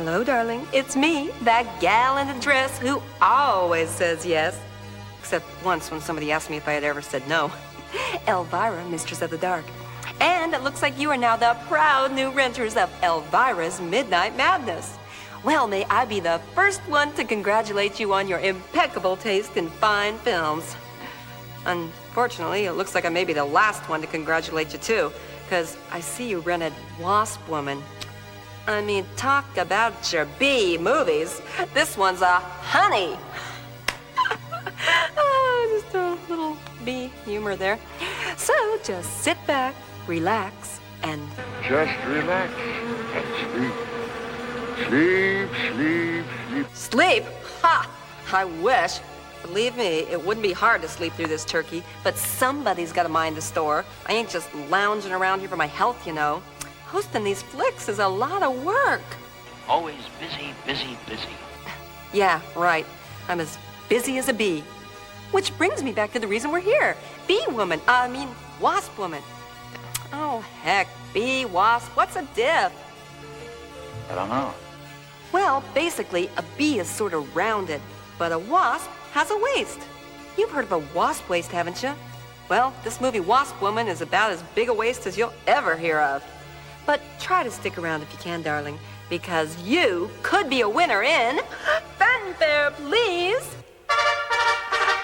Hello, darling. It's me, that gal in the dress who always says yes. Except once when somebody asked me if I had ever said no. Elvira, Mistress of the Dark. And it looks like you are now the proud new renters of Elvira's Midnight Madness. Well, may I be the first one to congratulate you on your impeccable taste in fine films. Unfortunately, it looks like I may be the last one to congratulate you, too, because I see you rented Wasp Woman. I mean, talk about your B movies. This one's a honey. Oh, just a little B humor there. So just sit back, relax, and... Just relax and sleep. Sleep, sleep, sleep. Sleep? Ha! I wish. Believe me, it wouldn't be hard to sleep through this turkey, but somebody's got to mind the store. I ain't just lounging around here for my health, you know. Hosting these flicks is a lot of work. Always busy, busy, busy. Yeah, right. I'm as busy as a bee. Which brings me back to the reason we're here. Wasp Woman. Oh, heck, bee, wasp, what's a diff? I don't know. Well, basically, a bee is sort of rounded, but a wasp has a waist. You've heard of a wasp waist, haven't you? Well, this movie Wasp Woman is about as big a waist as you'll ever hear of. But try to stick around if you can, darling, because you could be a winner in... Fanfare, please!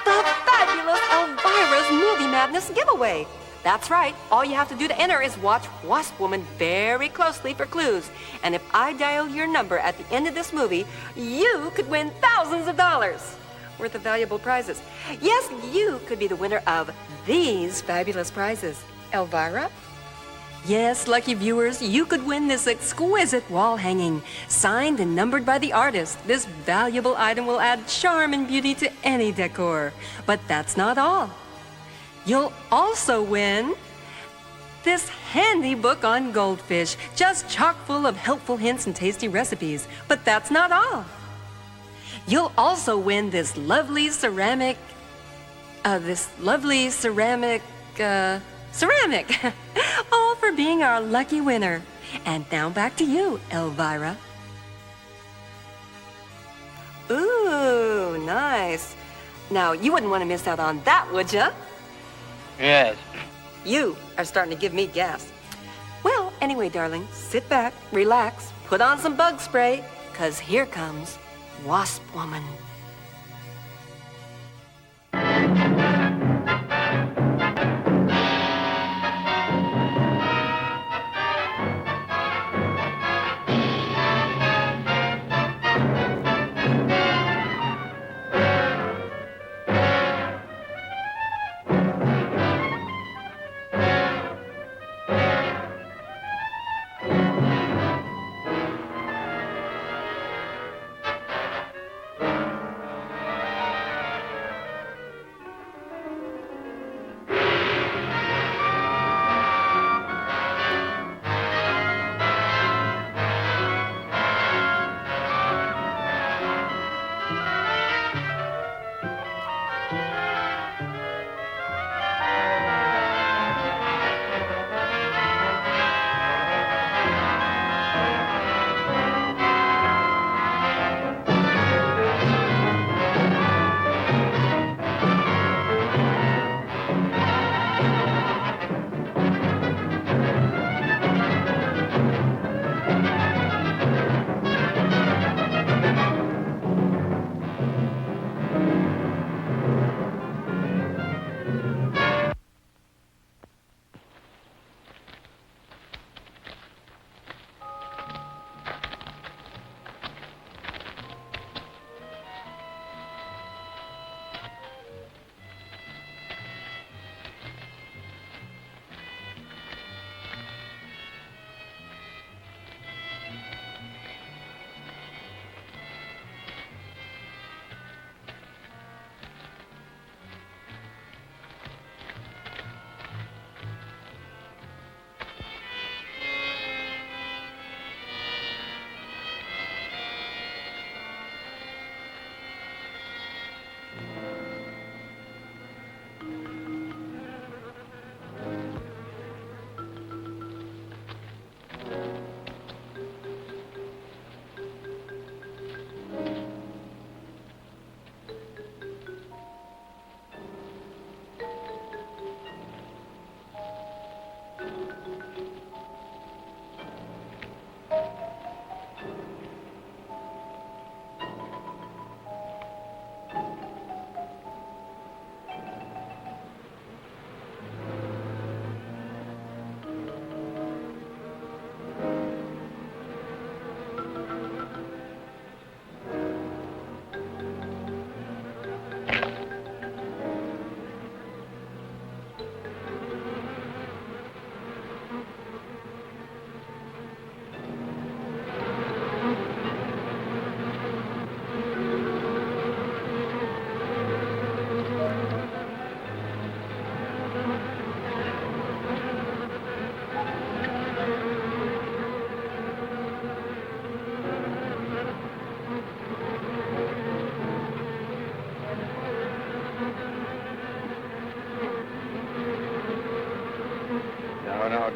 The fabulous Elvira's Movie Madness giveaway. That's right. All you have to do to enter is watch Wasp Woman very closely for clues. And if I dial your number at the end of this movie, you could win thousands of dollars worth of valuable prizes. Yes, you could be the winner of these fabulous prizes. Elvira? Yes, lucky viewers, you could win this exquisite wall hanging, signed and numbered by the artist. This valuable item will add charm and beauty to any decor. But that's not all. You'll also win this handy book on goldfish, just chock full of helpful hints and tasty recipes. But that's not all. You'll also win this lovely ceramic, ceramic, all for being our lucky winner. And now back to you, Elvira. Ooh, nice. Now, you wouldn't want to miss out on that, would you? Yes. You are starting to give me gas. Well, anyway, darling, sit back, relax, put on some bug spray, 'cause here comes Wasp Woman.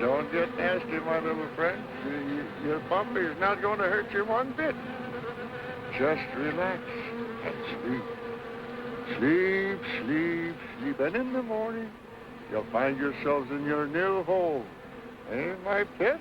don't get nasty, my little friend. Your puppy is not going to hurt you one bit. Just relax and sleep. Sleep, sleep, sleep. And in the morning, you'll find yourselves in your new home. Eh, my pets?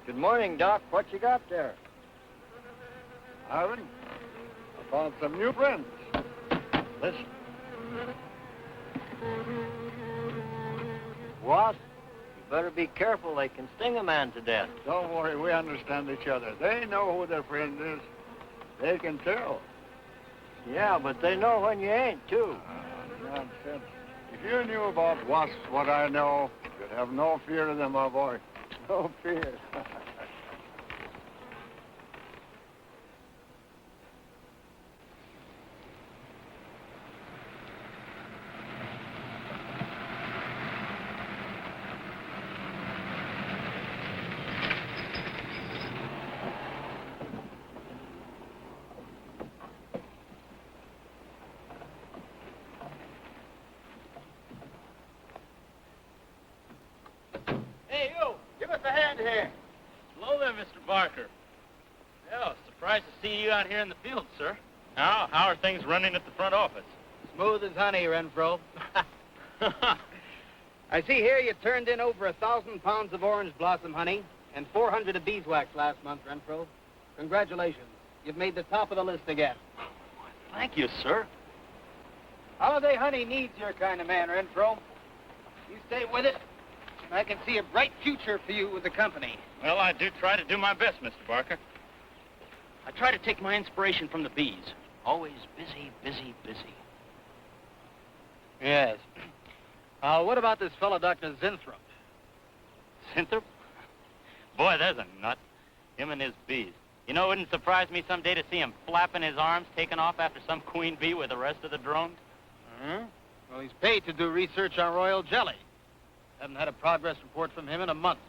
Good morning, Doc. What you got there? Ivan, I found some new friends. Listen. Wasp, you better be careful. They can sting a man to death. Don't worry, we understand each other. They know who their friend is. They can tell. Yeah, but they know when you ain't, too. Nonsense. If you knew about wasps what I know, you'd have no fear of them, my boy. No fear. Hey, you! Give us a hand here. Hello there, Mr. Barker. Yeah, surprised to see you out here in the field, sir. How are things running at the front office? Smooth as honey, Renfro. I see here you turned in over 1,000 pounds of orange blossom honey and 400 of beeswax last month, Renfro. Congratulations. You've made the top of the list again. Thank you, sir. Holiday honey needs your kind of man, Renfro. You stay with it, and I can see a bright future for you with the company. Well, I do try to do my best, Mr. Barker. I try to take my inspiration from the bees. Always busy, busy, busy. Yes. What about this fellow, Dr. Zinthrop? Zinthrop? Boy, there's a nut. Him and his bees. You know, it wouldn't surprise me someday to see him flapping his arms, taking off after some queen bee with the rest of the drones. Well, he's paid to do research on royal jelly. Haven't had a progress report from him in a month.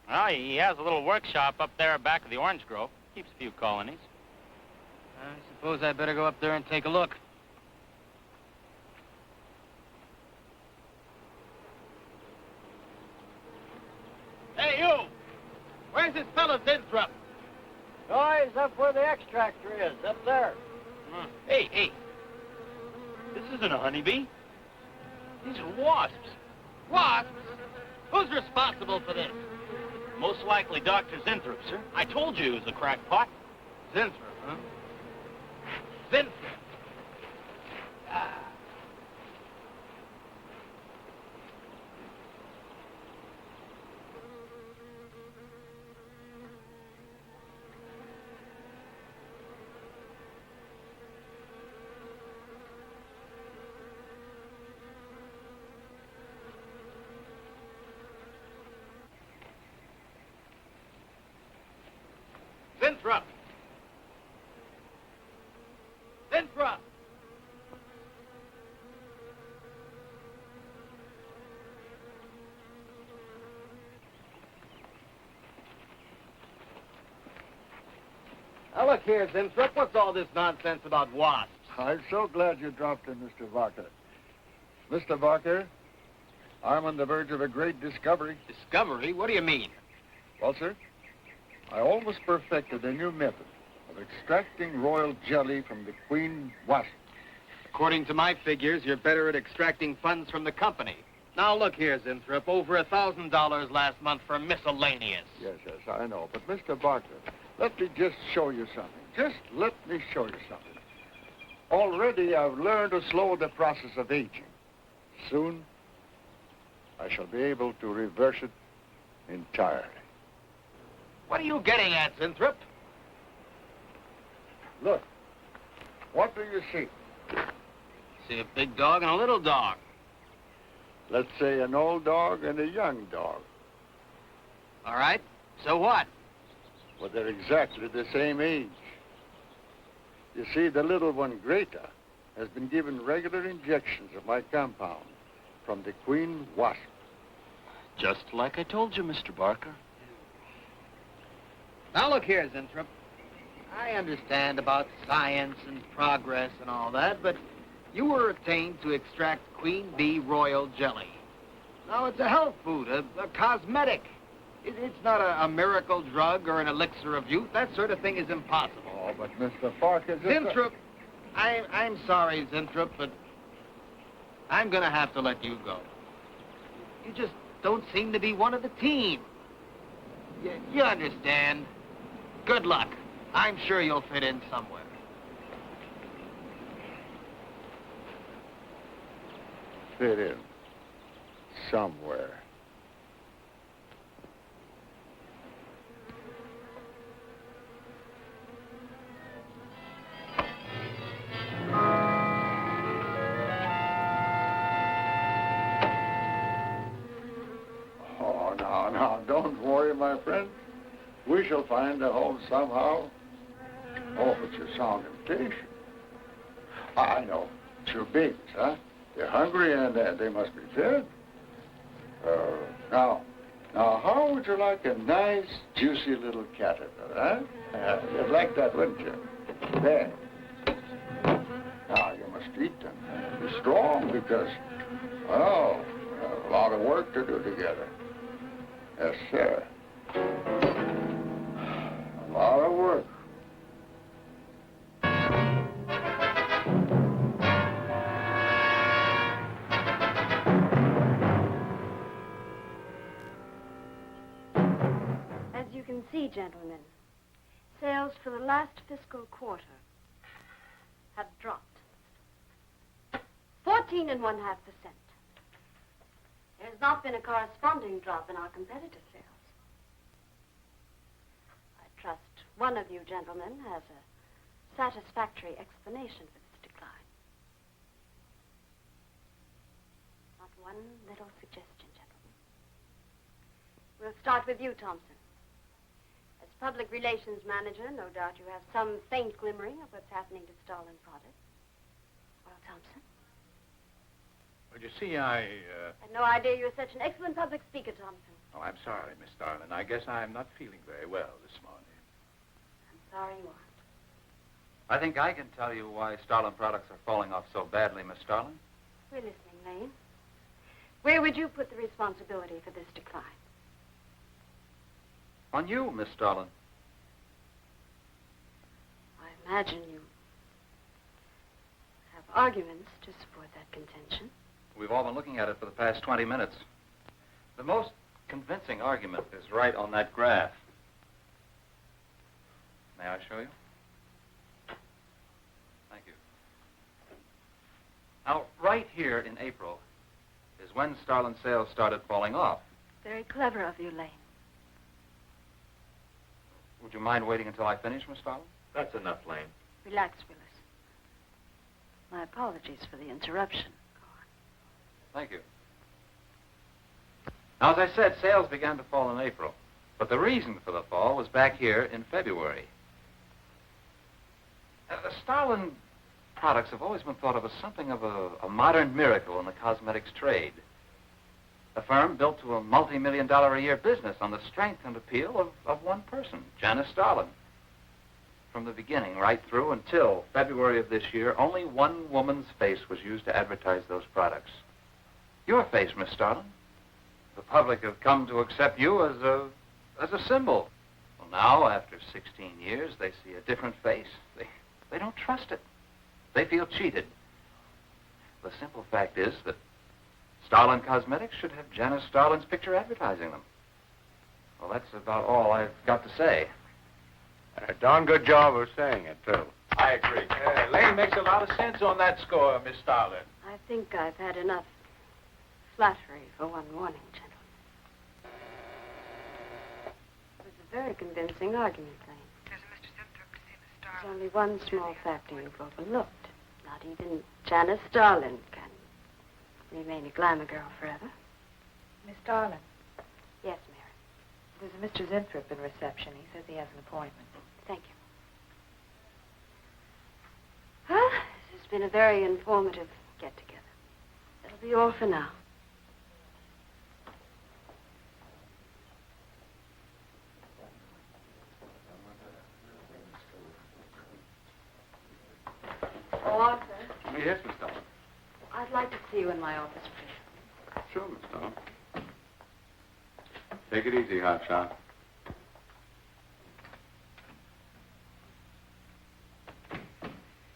Well, he has a little workshop up there back of the orange grove. Keeps a few colonies. I suppose I better go up there and take a look. Hey, you! Where's this fellow Zinthrop? Oh, he's up where the extractor is, up there. Hey. This isn't a honeybee. These are wasps. Wasps? Who's responsible for this? Most likely Dr. Zinthrop, sir. I told you he was a crackpot. Zinthrop, huh? Zinthrop. Winthrop! Winthrop! Now, look here, Winthrop. What's all this nonsense about wasps? I'm so glad you dropped in, Mr. Barker. Mr. Barker, I'm on the verge of a great discovery. Discovery? What do you mean? Well, sir, I almost perfected a new method of extracting royal jelly from the queen wasp. According to my figures, you're better at extracting funds from the company. Now, look here, Winthrop. Over $1,000 last month for miscellaneous. Yes, I know. But, Mr. Barker, let me just show you something. Just let me show you something. Already, I've learned to slow the process of aging. Soon, I shall be able to reverse it entirely. What are you getting at, Winthrop? Look, what do you see? See a big dog and a little dog. Let's say an old dog and a young dog. All right. So what? Well, they're exactly the same age. You see, the little one, Greta, has been given regular injections of my compound from the queen wasp. Just like I told you, Mr. Barker. Now, look here, Winthrop. I understand about science and progress and all that, but you were attained to extract queen bee royal jelly. Now, it's a health food, a cosmetic. It's not a miracle drug or an elixir of youth. That sort of thing is impossible. Oh, but Mr. Parker... Winthrop, I'm sorry, Winthrop, but I'm going to have to let you go. You just don't seem to be one of the team. You understand. Good luck. I'm sure you'll fit in somewhere. Fit in somewhere. Oh, now, don't worry, my friend. We shall find a home somehow. Oh, but you sound impatient. I know. It's your babies, huh? They're hungry and they must be fed. Now, how would you like a nice, juicy little caterpillar, huh? You'd like that, wouldn't you? There. Now, you must eat them. Be strong because, well, we have a lot of work to do together. Yes, sir. A lot of work. As you can see, gentlemen, sales for the last fiscal quarter have dropped 14.5%. There has not been a corresponding drop in our competitor sales. I trust one of you gentlemen has a satisfactory explanation for this decline. Not one little suggestion, gentlemen. We'll start with you, Thompson. As public relations manager, no doubt you have some faint glimmering of what's happening to Starlin products. Well, Thompson? Well, you see, I had no idea you were such an excellent public speaker, Thompson. Oh, I'm sorry, Miss Starlin. I guess I'm not feeling very well this morning. I'm sorry you aren't. I think I can tell you why Starlin products are falling off so badly, Miss Starlin. We're listening, Lane. Where would you put the responsibility for this decline? On you, Miss Starlin. I imagine you have arguments to support that contention. We've all been looking at it for the past 20 minutes. The most convincing argument is right on that graph. May I show you? Thank you. Now, right here in April is when Starlin sales started falling off. Very clever of you, Lane. Would you mind waiting until I finish, Miss Starlin? That's enough, Lane. Relax, Willis. My apologies for the interruption. Go on. Thank you. Now, as I said, sales began to fall in April. But the reason for the fall was back here in February. Starlin products have always been thought of as something of a modern miracle in the cosmetics trade. A firm built to a multi-million-dollar-a-year business on the strength and appeal of one person, Janice Starlin. From the beginning, right through until February of this year, only one woman's face was used to advertise those products. Your face, Miss Starlin. The public have come to accept you as a symbol. Well, now, after 16 years, they see a different face. They don't trust it. They feel cheated. The simple fact is that Starlin Cosmetics should have Janice Starlin's picture advertising them. Well, that's about all I've got to say. A darn good job of saying it, too. I agree. Lane makes a lot of sense on that score, Miss Starlin. I think I've had enough flattery for one morning, gentlemen. It was a very convincing argument, Lane. There's a Mr. Sinthrop to see Miss There's Starlin. only one small factor you've overlooked. Not even Janice Starlin can remain a glamour girl forever. Miss Starlin, Yes, Mary. there's a Mr. Sinthrop in reception. He says he has an appointment. Thank you. Well, this has been a very informative get-together. That'll be all for now. Oh, Arthur, Yes, Miss Starlin. I'd like to see you in my office, please. Sure, Miss Starlin. Take it easy, Hotshot.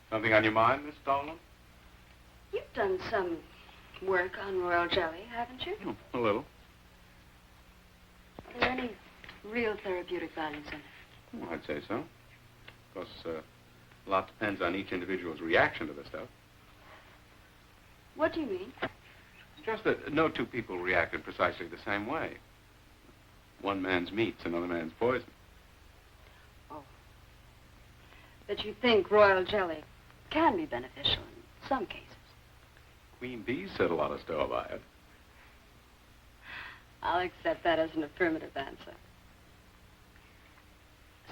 Something on your mind, Miss Starlin? You've done some work on royal jelly, haven't you? A little. Are there any real therapeutic values in it? Well, I'd say so. Of course, a lot depends on each individual's reaction to the stuff. What do you mean? It's just that no two people react in precisely the same way. One man's meat's another man's poison. Oh. But you think royal jelly can be beneficial in some cases. Queen bees set a lot of store by it. I'll accept that as an affirmative answer.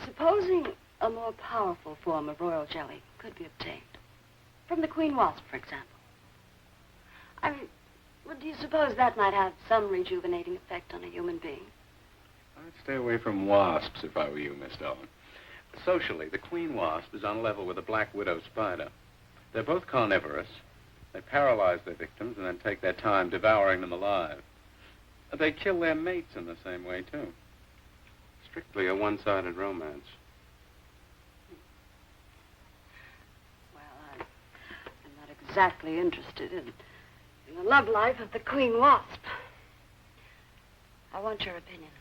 Supposing a more powerful form of royal jelly could be obtained. From the queen wasp, for example. I mean, well, do you suppose that might have some rejuvenating effect on a human being? I'd stay away from wasps if I were you, Miss Starlin. Socially, the queen wasp is on a level with the black widow spider. They're both carnivorous. They paralyze their victims and then take their time devouring them alive. They kill their mates in the same way, too. Strictly a one-sided romance. Well, I'm not exactly interested in the love life of the queen wasp. I want your opinion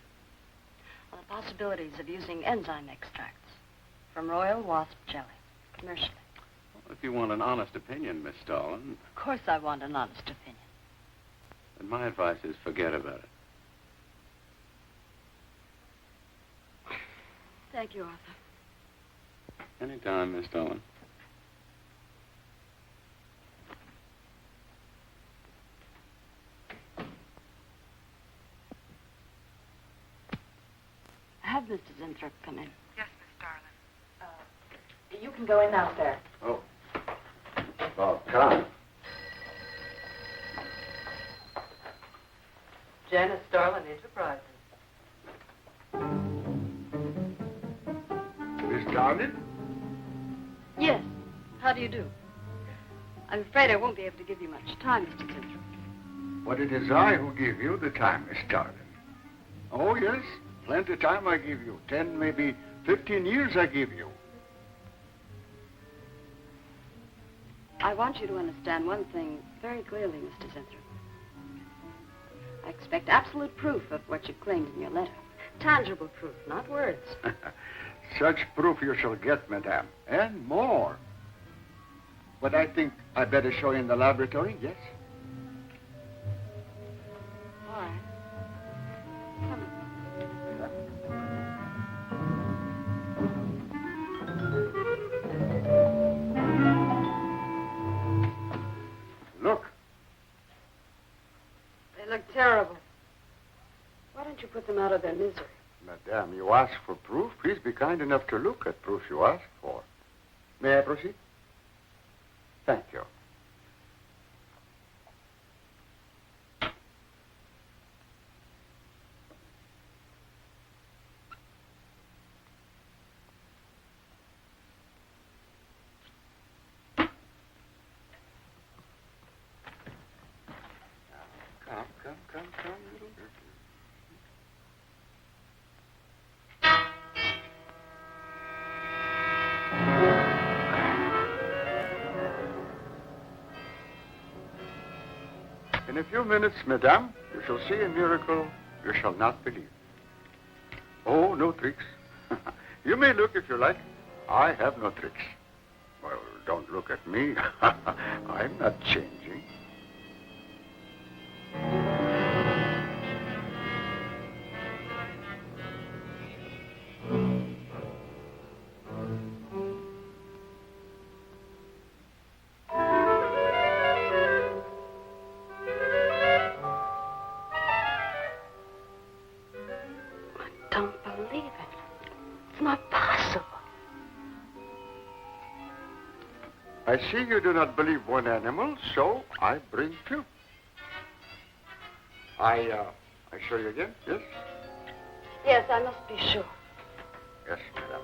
on the possibilities of using enzyme extracts from royal wasp jelly, commercially. Well, if you want an honest opinion, Miss Starlin, Of course I want an honest opinion. then my advice is forget about it. Thank you, Arthur. Anytime, Miss Starlin. Have Mr. Zinthrop come in. Yes, Miss Starlin. You can go in now, sir. Oh. Well, come. Janice Starlin Enterprises. Miss Starlin? Yes. How do you do? I'm afraid I won't be able to give you much time, Mr. Zinthrop. But it is I who give you the time, Miss Starlin. Oh, yes. Plenty of time I give you. 10, maybe 15 years I give you. I want you to understand one thing very clearly, Mr. Zinthrop. I expect absolute proof of what you claimed in your letter. Tangible proof, not words. Such proof you shall get, madame, and more. But I think I better show you in the laboratory, yes? All right. Come in. Look, They look terrible. Why don't you put them out of their misery? madame, you ask for proof. Please be kind enough to look at proof you ask for. May I proceed? Thank you. Come, little girl. In a few minutes, madame, you shall see a miracle you shall not believe. Oh, no tricks. You may look if you like. I have no tricks. Well, don't look at me. I'm not changing. Don't believe it. It's not possible. I see you do not believe one animal, so I bring two. I show you again, yes? Yes, I must be sure. Yes, madam.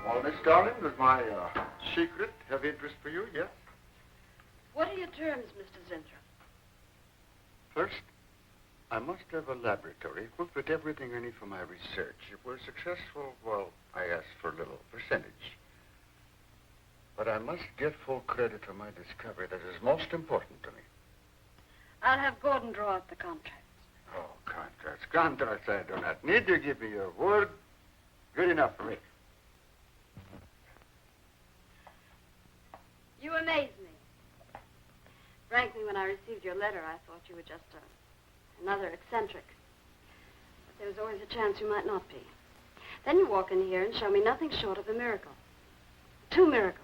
Well, Miss Darling, does my secret have interest for you, yes? What are your terms, Mr. Zinthrop? First, I must have a laboratory equipped with everything I need for my research. If we're successful, well, I ask for a little percentage. But I must get full credit for my discovery. That is most important to me. I'll have Gordon draw up the contracts. Oh, contracts. Contracts I do not need. You give me your word. Good enough for me. You amaze me. Frankly, when I received your letter, I thought you were just another eccentric. But there was always a chance you might not be. Then you walk in here and show me nothing short of a miracle. 2 miracles.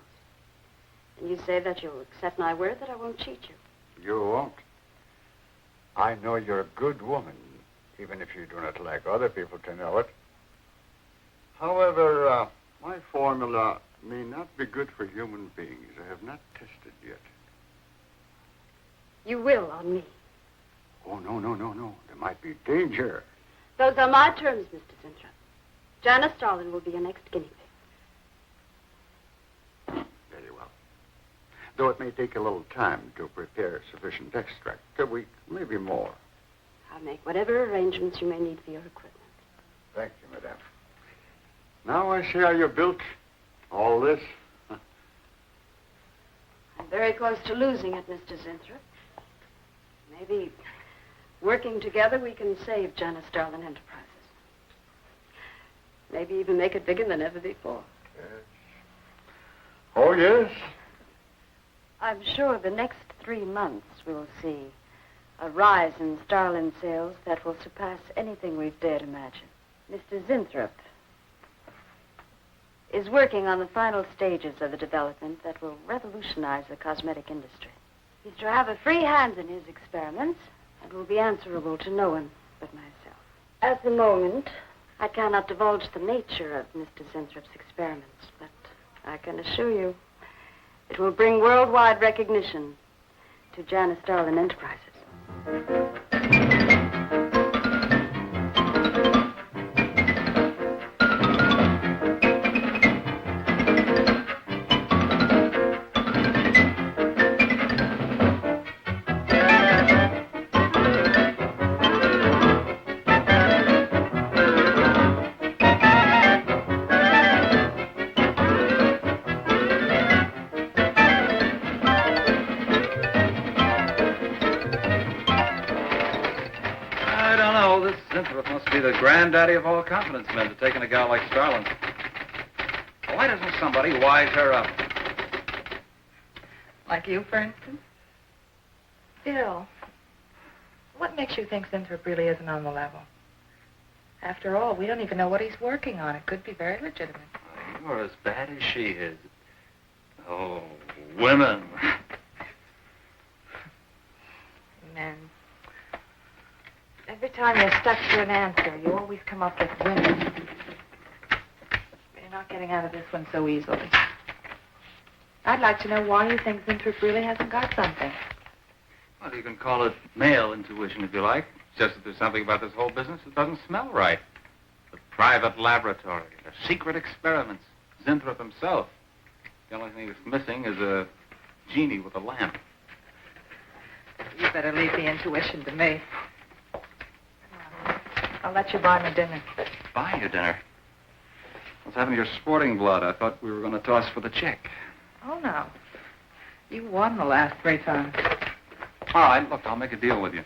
And you say that you'll accept my word that I won't cheat you. You won't. I know you're a good woman, even if you do not like other people to know it. However, my formula may not be good for human beings. I have not tested yet. You will on me. Oh, no. There might be danger. Those are my terms, Mr. Zinthrop. Janice Starlin will be your next guinea pig. Very well. Though it may take a little time to prepare sufficient extract. A week, maybe more. I'll make whatever arrangements you may need for your equipment. Thank you, madame. Now I see how you built all this. I'm very close to losing it, Mr. Zinthrop. Maybe working together we can save Janice Starlin Enterprises. Maybe even make it bigger than ever before. Yes. Oh, yes. I'm sure the next 3 months we'll see a rise in Starlin sales that will surpass anything we've dared imagine. Mr. Zinthrop is working on the final stages of a development that will revolutionize the cosmetic industry. He's to have a free hand in his experiments and will be answerable to no one but myself. At the moment, I cannot divulge the nature of Mr. Zinthrup's experiments, but I can assure you it will bring worldwide recognition to Janice Starlin Enterprises. The granddaddy of all confidence men to taking a gal like Starlin. Why doesn't somebody wise her up? Like you, for instance? Bill, what makes you think Zinthrop really isn't on the level? After all, we don't even know what he's working on. It could be very legitimate. You're as bad as she is. Oh, women. Men. Every time you're stuck to an answer, you always come up with women. You're not getting out of this one so easily. I'd like to know why you think Zinthrop really hasn't got something. Well, you can call it male intuition if you like. It's just that there's something about this whole business that doesn't smell right. The private laboratory, the secret experiments, Zinthrop himself. The only thing that's missing is a genie with a lamp. You better leave the intuition to me. I'll let you buy me dinner. Buy you dinner? What's happened to your sporting blood? I thought we were going to toss for the check. Oh, no. You won the last 3 times. All right, look, I'll make a deal with you.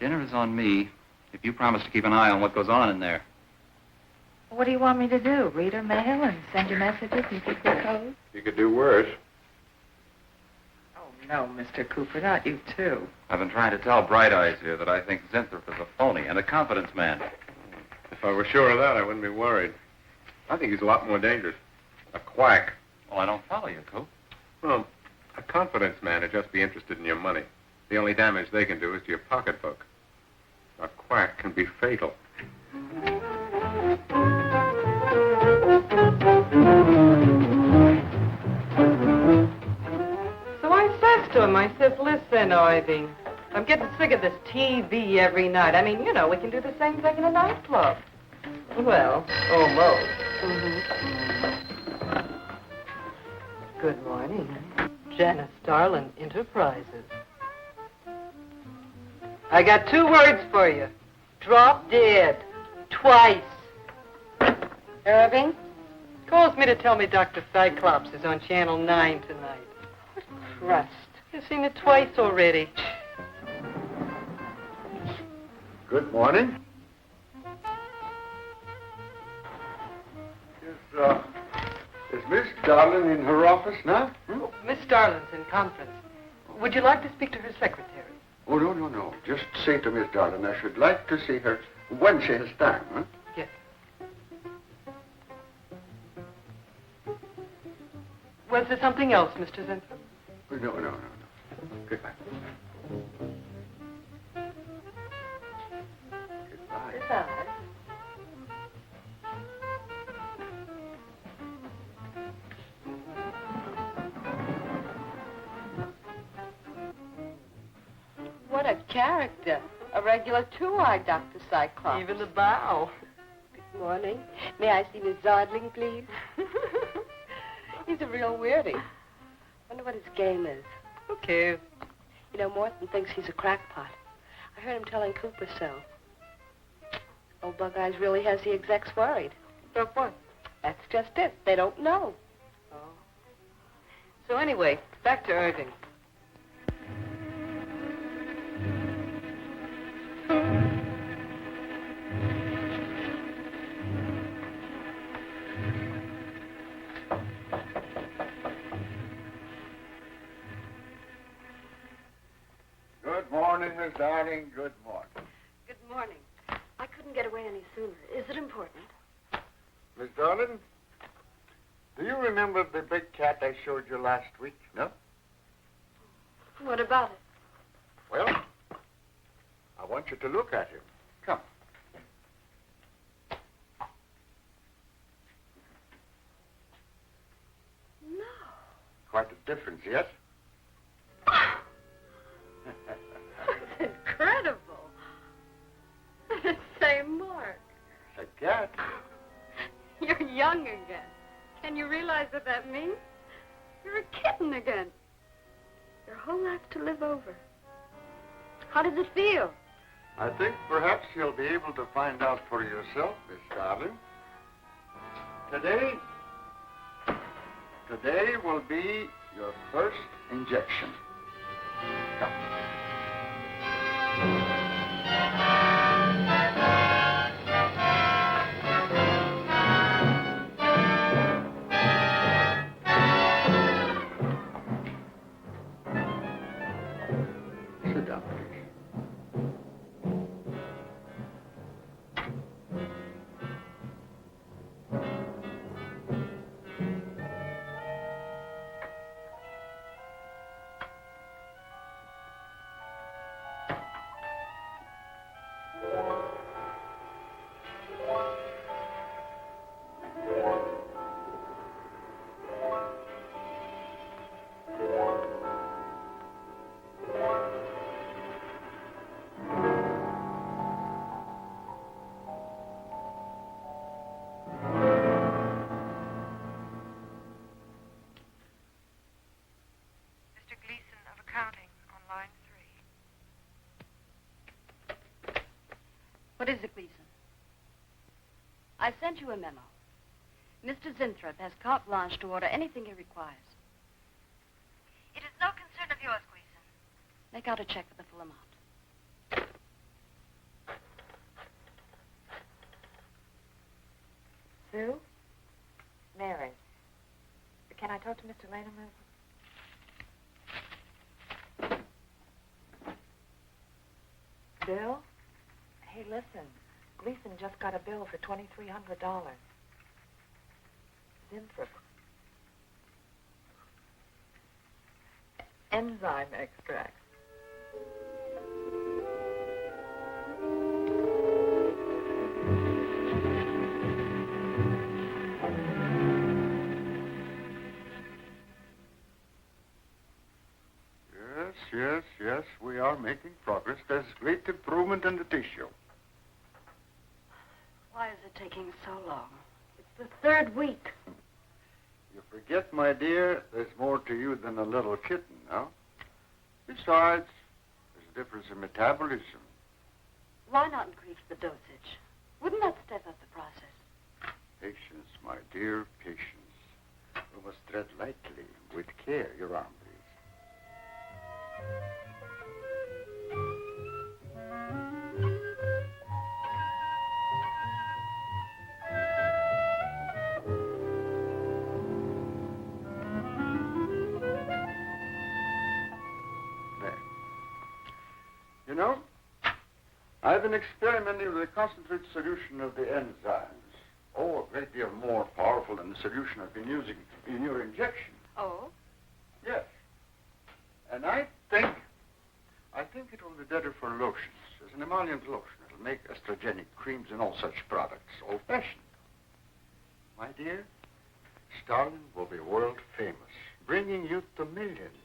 Dinner is on me if you promise to keep an eye on what goes on in there. What do you want me to do? Read her mail and send you messages and keep the code? You could do worse. Oh, no, Mr. Cooper, not you, too. I've been trying to tell Bright Eyes here that I think Zinthrop is a phony and a confidence man. If I were sure of that, I wouldn't be worried. I think he's a lot more dangerous. A quack. Well, I don't follow you, Coop. Well, a confidence man would just be interested in your money. The only damage they can do is to your pocketbook. A quack can be fatal. So I says to him, I says, listen, Irving, I'm getting sick of this TV every night. I mean, you know, we can do the same thing in a nightclub. Well, almost. Good morning. Janice Starlin Enterprises. I got 2 words for you. Drop dead. Twice. Irving? Calls me to tell me Dr. Cyclops is on Channel 9 tonight. What crust? You've seen it twice already. Good morning. Is Miss Darlin in her office now? Miss Starlin's in conference. Would you like to speak to her secretary? Oh, no. Just say to Miss Darlin I should like to see her when she has time, huh? Yes. Was there something else, Mr. Zinthrop? No. Goodbye. Goodbye. Goodbye. What a character. A regular 2-eyed Dr. Cyclops. Even the bow. Good morning. May I see Miss Zodling, please? He's a real weirdie. Wonder what his game is. Who cares? You know, Morton thinks he's a crackpot. I heard him telling Cooper so. Old Bug Eyes really has the execs worried. About what? That's just it. They don't know. Oh. So anyway, back to Irving. Good morning, Miss Darling. Good morning. Good morning. I couldn't get away any sooner. Is it important? Miss Darlin, do you remember the big cat I showed you last week? No? What about it? Well, I want you to look at him. Come. No. Quite a difference, yes? That's incredible. Say, Mark. A cat. You're young again. Can you realize what that means? You're a kitten again. Your whole life to live over. How does it feel? I think perhaps you'll be able to find out for yourself, Miss Darling. Today will be your first injection. Come. What is it, Gleason? I sent you a memo. Mr. Zinthrop has carte blanche to order anything he requires. It is no concern of yours, Gleason. Make out a check for the full amount. Sue? Mary. Can I talk to Mr. Lane a minute? Bill? Hey, listen. Gleason just got a bill for $2,300. Zinthrop. Enzyme extract. Yes, we are making progress. There's great improvement in the tissue. Why is it taking so long? It's the third week. You forget, my dear, there's more to you than a little kitten, no? Besides, there's a difference in metabolism. Why not increase the dosage? Wouldn't that step up the process? Patience, my dear, patience. We must tread lightly, with care, Your Arm, please. There. You know, I've been experimenting with a concentrated solution of the enzymes. Oh, a great deal more powerful than the solution I've been using in your injection. Oh? Yes. And I think it will be better for lotions. As an emollient lotion, it'll make estrogenic creams and all such products old-fashioned. My dear, Stalin will be world famous, bringing youth to millions.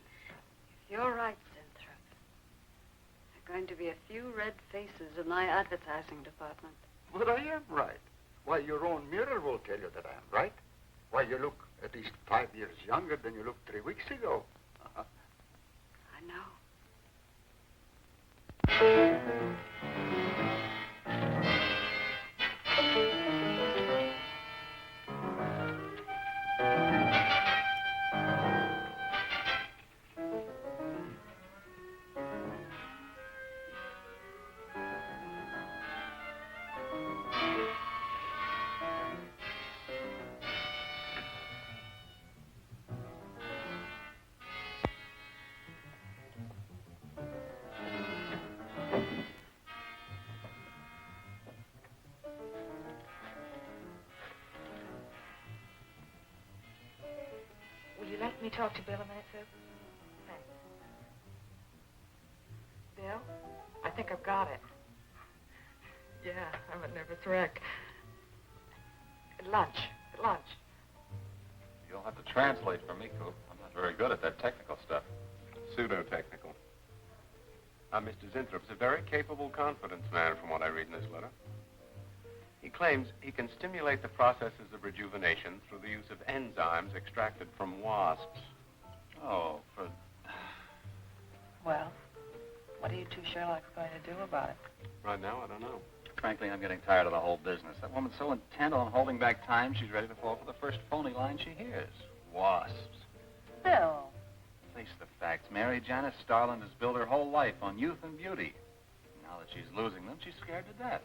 You're right, Zinthrop. There are going to be a few red faces in my advertising department. But I am right. Why, your own mirror will tell you that I am right. Why, you look at least 5 years younger than you looked 3 weeks ago. I know. Will you let me talk to Bill a minute, Sue? Thanks. Bill, I think I've got it. Yeah, I'm a nervous wreck. At lunch. You'll have to translate for me, Coop. I'm not very good at that technical stuff. Pseudo-technical. Now, Mr. Zinthrup's a very capable confidence man from what I read in this letter. He claims he can stimulate the processes of rejuvenation through the use of enzymes extracted from wasps. Oh, for... Well, what are you two Sherlocks going to do about it? Right now, I don't know. Frankly, I'm getting tired of the whole business. That woman's so intent on holding back time, she's ready to fall for the first phony line she hears. Wasps. Bill. Face the facts, Mary. Janice Starland has built her whole life on youth and beauty. Now that she's losing them, she's scared to death.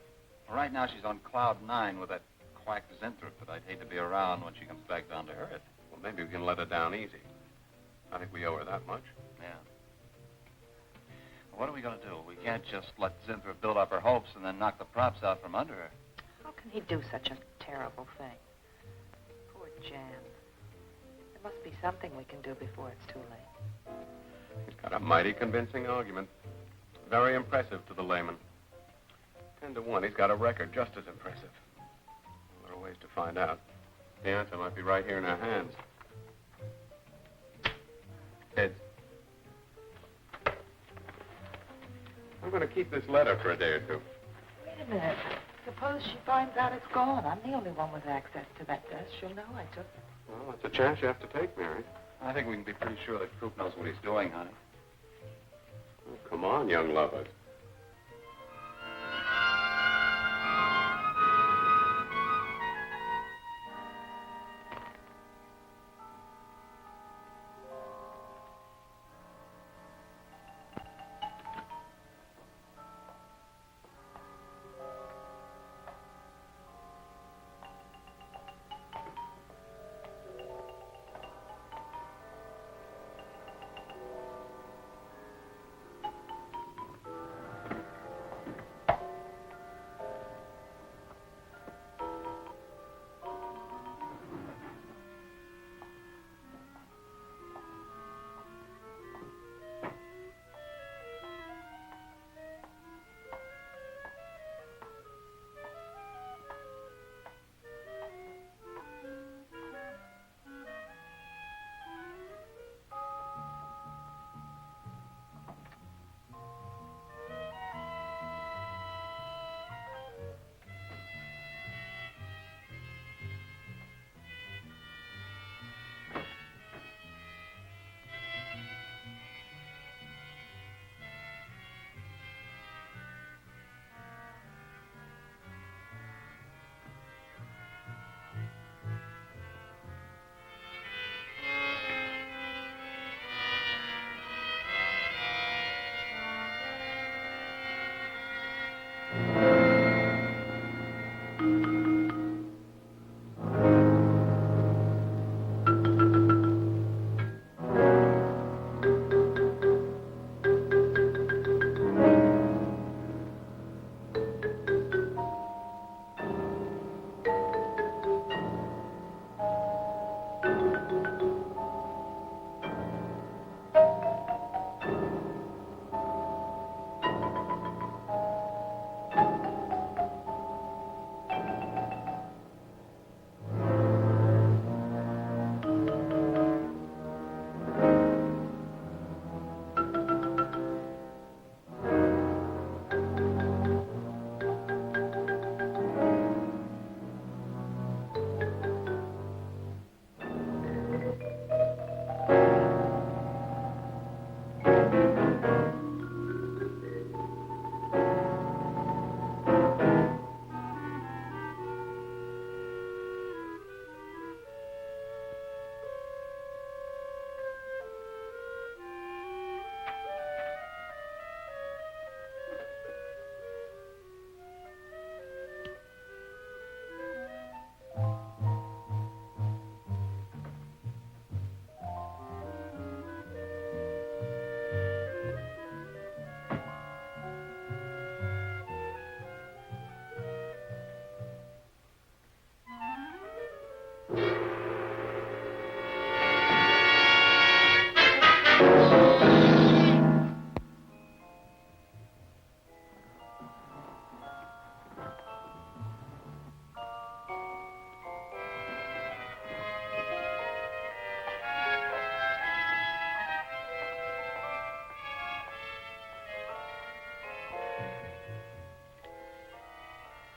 Right now, she's on cloud 9 with that quack Zinthrop that I'd hate to be around when she comes back down to earth. Well, maybe we can let her down easy. I think we owe her that much. Yeah. Well, what are we going to do? We can't just let Zinthrop build up her hopes and then knock the props out from under her. How can he do such a terrible thing? Poor Jan. There must be something we can do before it's too late. He's got a mighty convincing argument. Very impressive to the layman. 10 to 1, he's got a record just as impressive. Well, there are ways to find out. The answer might be right here in our hands. Heads. I'm going to keep this letter for a day or two. Wait a minute. Suppose she finds out it's gone. I'm the only one with access to that desk. She'll know I took it. Well, that's a chance you have to take, Mary. I think we can be pretty sure that Coop knows what he's doing, honey. Oh, come on, young lovers.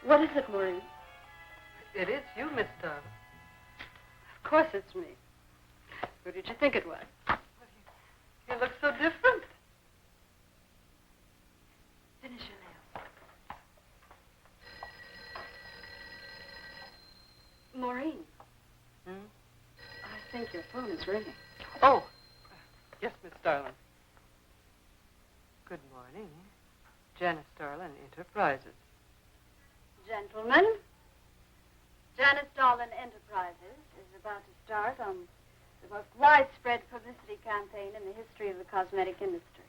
What is it, Maureen? It is you, Miss Darling. Of course it's me. Who did you think it was? You look so different. Finish your nails. Maureen. I think your phone is ringing. Oh. Yes, Miss Darling. Good morning. Janice Darlin Enterprises. Gentlemen, Janice Darlin Enterprises is about to start on the most widespread publicity campaign in the history of the cosmetic industry.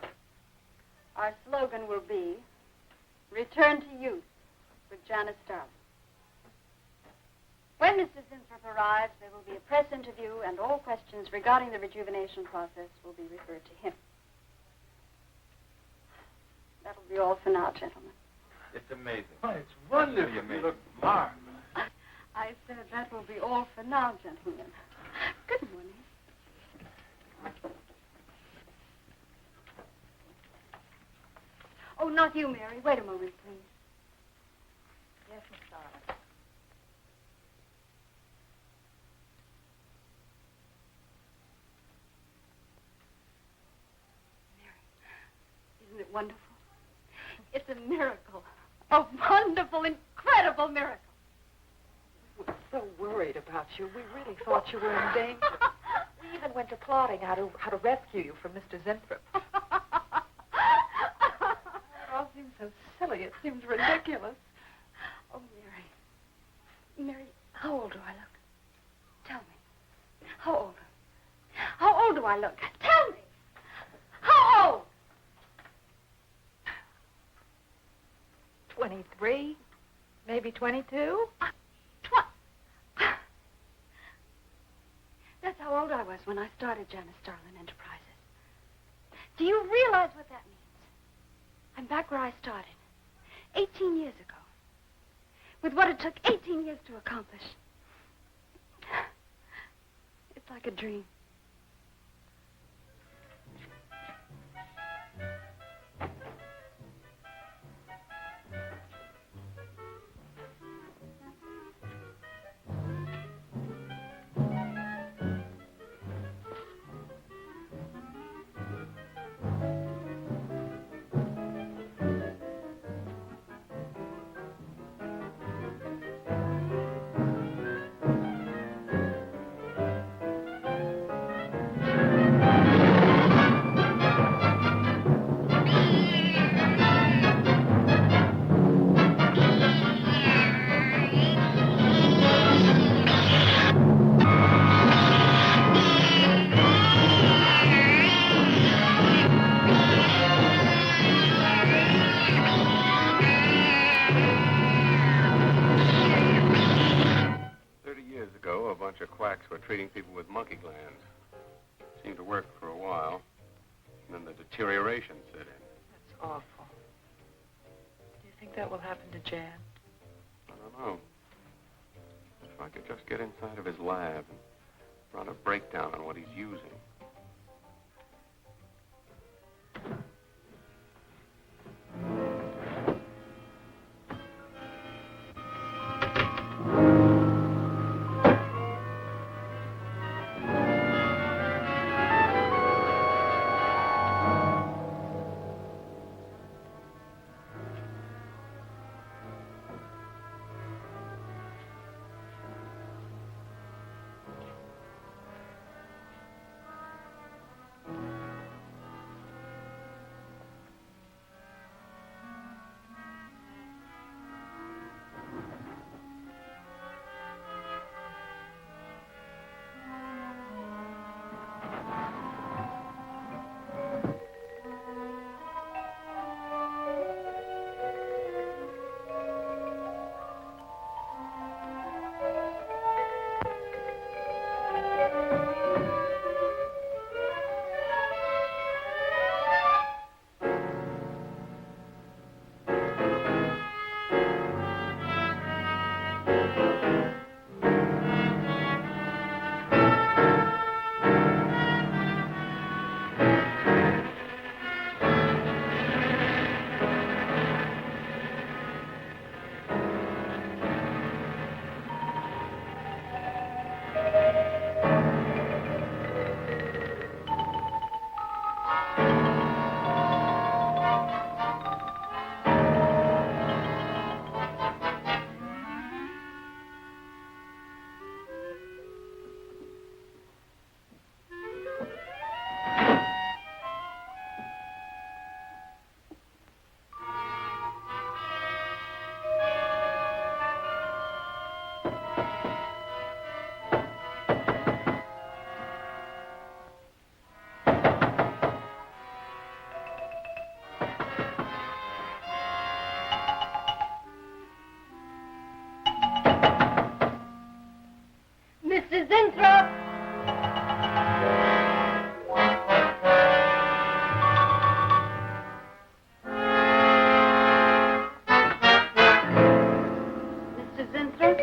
Our slogan will be, Return to Youth with Janice Darlin. When Mr. Zinthrop arrives, there will be a press interview, and all questions regarding the rejuvenation process will be referred to him. That'll be all for now, gentlemen. It's amazing. Oh, it's wonderful. You look marvelous. I said that will be all for now, gentlemen. Good morning. Oh, not you, Mary. Wait a moment, please. Yes, Miss Darling. Isn't it wonderful? It's a miracle. A wonderful, incredible miracle. We were so worried about you. We really thought you were in danger. We even went to plotting how to rescue you from Mr. Zinthrop. It all seems so silly. It seems ridiculous. Oh, Mary. Mary, how old do I look? Tell me. How old? How old do I look? Tell me. How old? 23, maybe 22. That's how old I was when I started Janice Darlin Enterprises. Do you realize what that means? I'm back where I started, 18 years ago, with what it took 18 years to accomplish. It's like a dream. bunch of quacks who are treating people with monkey glands. Seemed to work for a while. And then the deterioration set in. That's awful. Do you think that will happen to Jan? I don't know. If I could just get inside of his lab and run a breakdown on what he's using. Mrs. Inthrop! Mr. Zinthrop?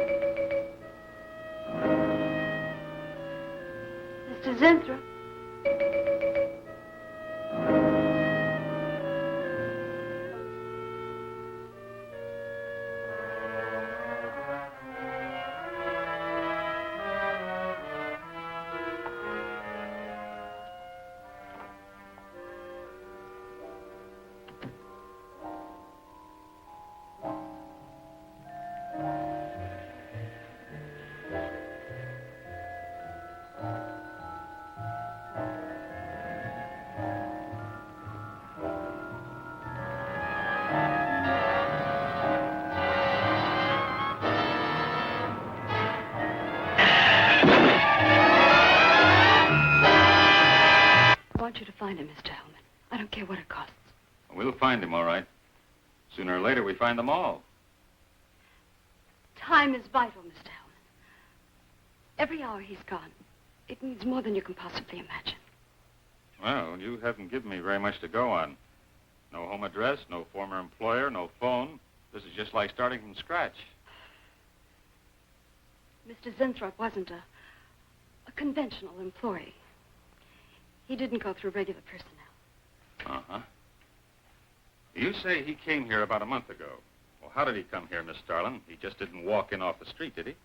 Mr. Zinthrop? I want you to find him, Mr. Hellman. I don't care what it costs. We'll find him, all right. Sooner or later, we find them all. Time is vital, Mr. Hellman. Every hour he's gone, it means more than you can possibly imagine. Well, you haven't given me very much to go on. No home address, no former employer, no phone. This is just like starting from scratch. Mr. Zinthrop wasn't a conventional employee. He didn't go through regular personnel. Uh-huh. You say he came here about a month ago. Well, how did he come here, Miss Starlin? He just didn't walk in off the street, did he?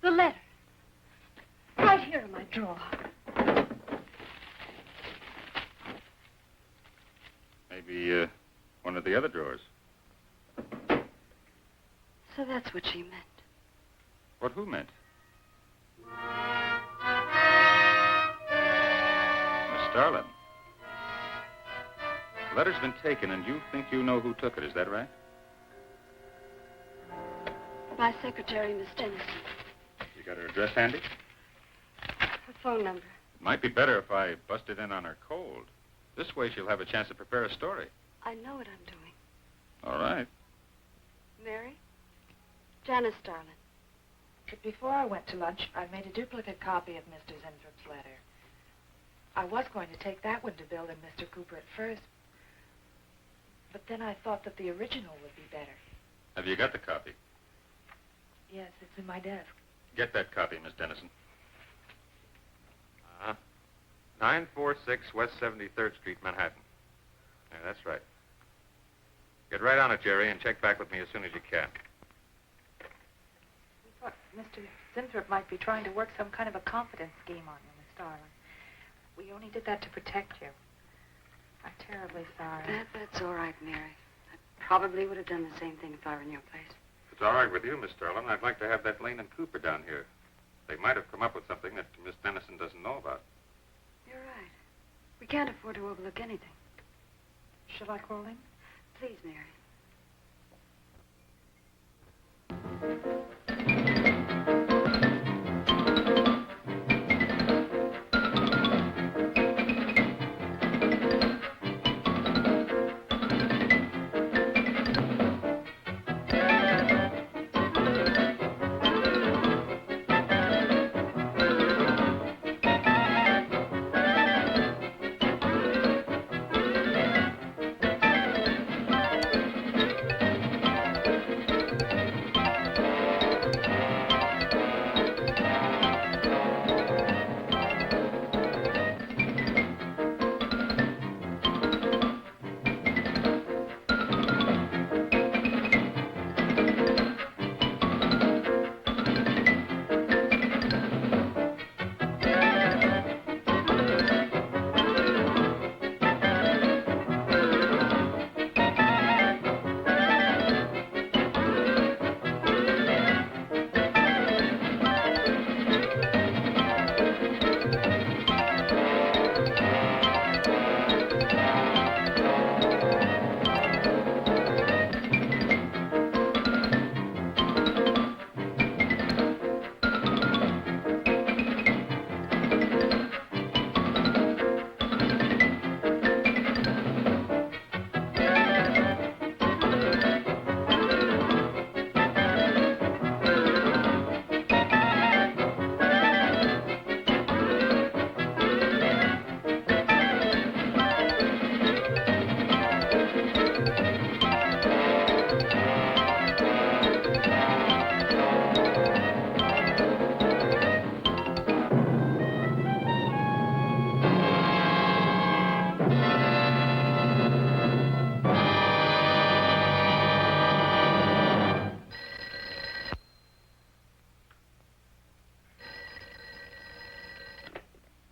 The letter. Right here in my drawer. Maybe, one of the other drawers. So that's what she meant. What who meant? Miss Starlin. The letter's been taken, and you think you know who took it. Is that right? My secretary, Miss Dennison. You got her address handy? Her phone number. It might be better if I busted in on her cold. This way she'll have a chance to prepare a story. I know what I'm doing. All right. Mary? Janice Starlin. Winthrop, before I went to lunch, I made a duplicate copy of Mr. Zinthrop's letter. I was going to take that one to Bill and Mr. Cooper at first, but then I thought that the original would be better. Have you got the copy? Yes, it's in my desk. Get that copy, Miss Dennison. 946 West 73rd Street, Manhattan. Yeah, that's right. Get right on it, Jerry, and check back with me as soon as you can. We thought Mr. Zinthrop might be trying to work some kind of a confidence scheme on you, Miss Darling. We only did that to protect you. I'm terribly sorry. That's all right, Mary. I probably would have done the same thing if I were in your place. If it's all right with you, Miss Sterling, I'd like to have that Lane and Cooper down here. They might have come up with something that Miss Dennison doesn't know about. You're right. We can't afford to overlook anything. Shall I call him? Please, Mary.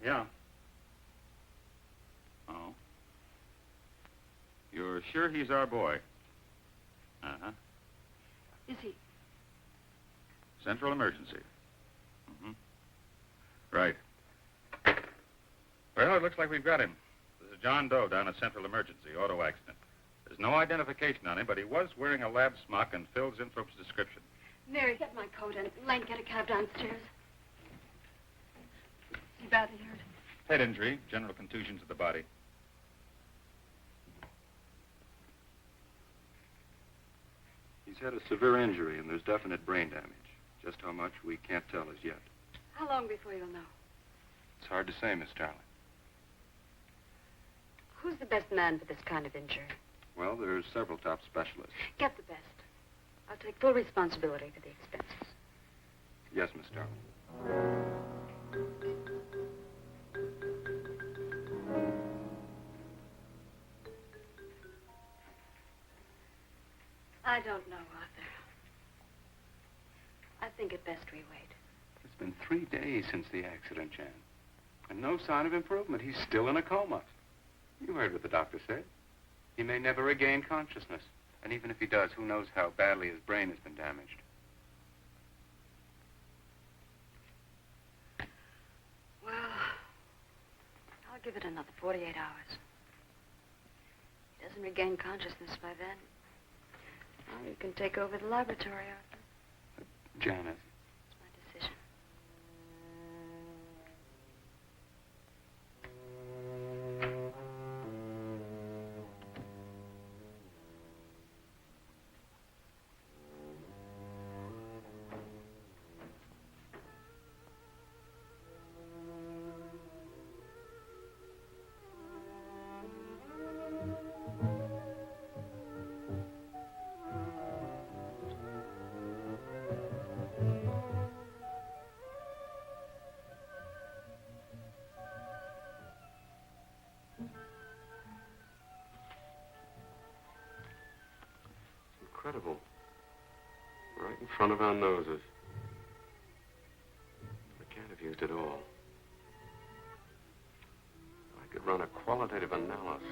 Yeah. Oh. You're sure he's our boy? Uh-huh. Is he? Central emergency. Mm-hmm. Right. Well, it looks like we've got him. There's a John Doe down at Central Emergency, auto accident. There's no identification on him, but he was wearing a lab smock and Phil Zinthrop's description. Mary, get my coat and Lane, get a cab downstairs. Is he badly hurt? Head injury, general contusions of the body. He's had a severe injury, and there's definite brain damage. Just how much, we can't tell as yet. How long before you'll know? It's hard to say, Miss Starling. Who's the best man for this kind of injury? Well, there's several top specialists. Get the best. I'll take full responsibility for the expenses. Yes, Miss Starling. I don't know, Arthur. I think it best we wait. It's been 3 days since the accident, Jan. And no sign of improvement. He's still in a coma. You heard what the doctor said. He may never regain consciousness. And even if he does, who knows how badly his brain has been damaged. Well, I'll give it another 48 hours. He doesn't regain consciousness by then. Well, you can take over the laboratory, Arthur. Janet. It's my decision. incredible. Right in front of our noses. I can't have used it all. I could run a qualitative analysis.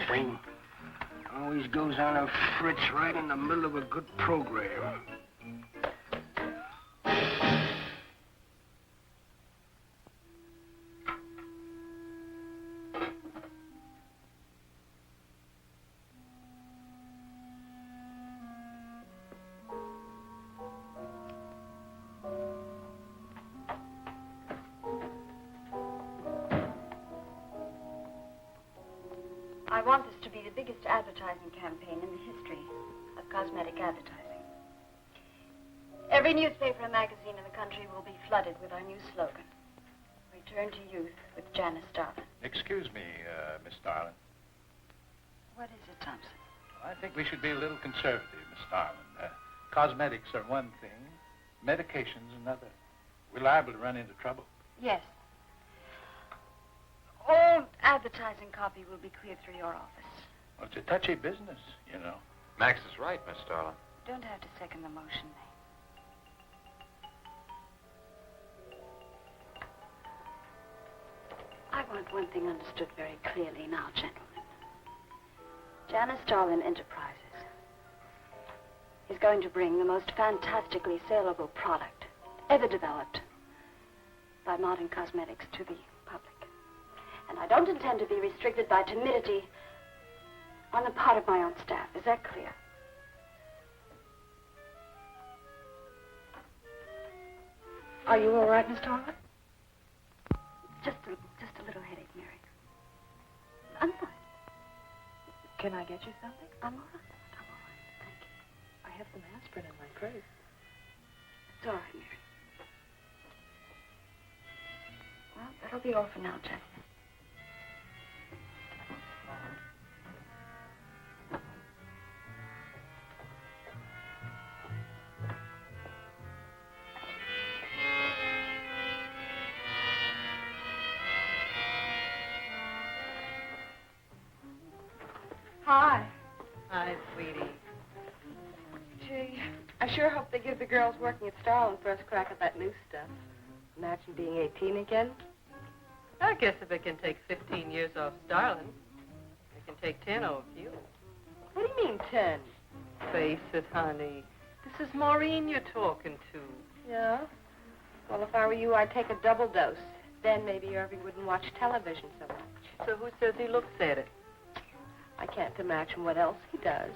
Thing always goes on a fritz right in the middle of a good program. I want this to be the biggest advertising campaign in the history of cosmetic advertising. Every newspaper and magazine in the country will be flooded with our new slogan, Return to Youth with Janice Starlin. Excuse me, Miss Starlin. What is it, Thompson? I think we should be a little conservative, Miss Starlin. Cosmetics are one thing, medications another. We're liable to run into trouble. Yes. All advertising copy will be cleared through your office. Well, it's a touchy business, you know. Max is right, Miss Starlin. You don't have to second the motion, I want one thing understood very clearly now, gentlemen. Janice Starlin Enterprises is going to bring the most fantastically saleable product ever developed by modern cosmetics to the public. And I don't intend to be restricted by timidity on the part of my own staff. Is that clear? Are you all right, Miss Starlin? Just a little headache, Mary. I'm fine. Can I get you something? I'm all right. I'm all right. Thank you. I have some aspirin in my purse. It's all right, Mary. Well, that'll be all for now, gentlemen. Hi. Hi, sweetie. Gee, I sure hope they give the girls working at Starlin first crack at that new stuff. Imagine being 18 again. I guess if it can take 15 years off Starlin, it can take 10 off you. What do you mean 10? Face it, honey. This is Maureen you're talking to. Yeah? Well, if I were you, I'd take a double dose. Then maybe Irving wouldn't watch television so much. So who says he looks at it? I can't imagine what else he does.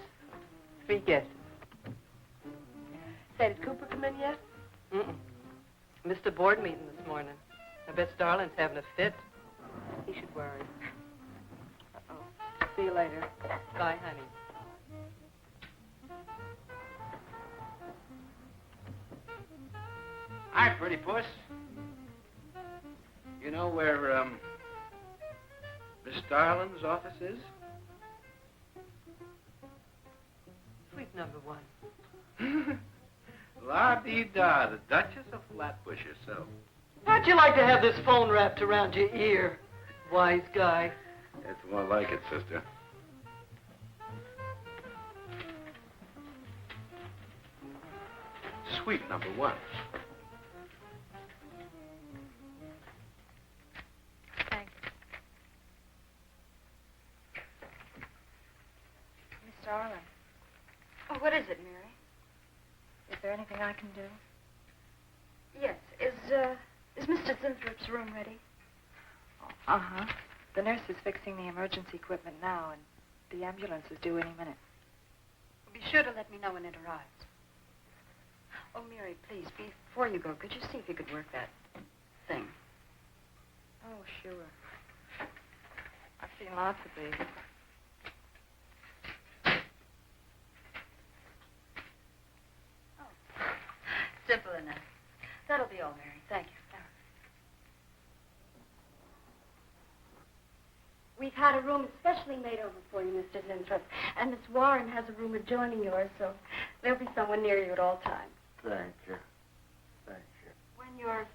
3 guesses. Say, did Cooper come in yet? Mm-mm. Missed a board meeting this morning. I bet Starlin's having a fit. He should worry. Uh-oh. See you later. Bye, honey. Hi, pretty puss. You know where, Miss Starlin's office is? number one? La-dee-da, the Duchess of Flatbush herself. How'd you like to have this phone wrapped around your ear, wise guy? It's more like it, sister. Sweet number one. Thank you. Miss Darling, Oh, what is it, Mary? is there anything I can do? Yes. Is Mr. Zinthrop's room ready? Uh-huh. The nurse is fixing the emergency equipment now, and the ambulance is due any minute. Be sure to let me know when it arrives. Oh, Mary, please, before you go, could you see if you could work that thing? Oh, sure. I've seen lots of these. Simple enough. That'll be all, Mary. Thank you. We've had a room especially made over for you, Mr. Zinthrop. And Miss Warren has a room adjoining yours, so there'll be someone near you at all times. Thank you. Thank you. When you're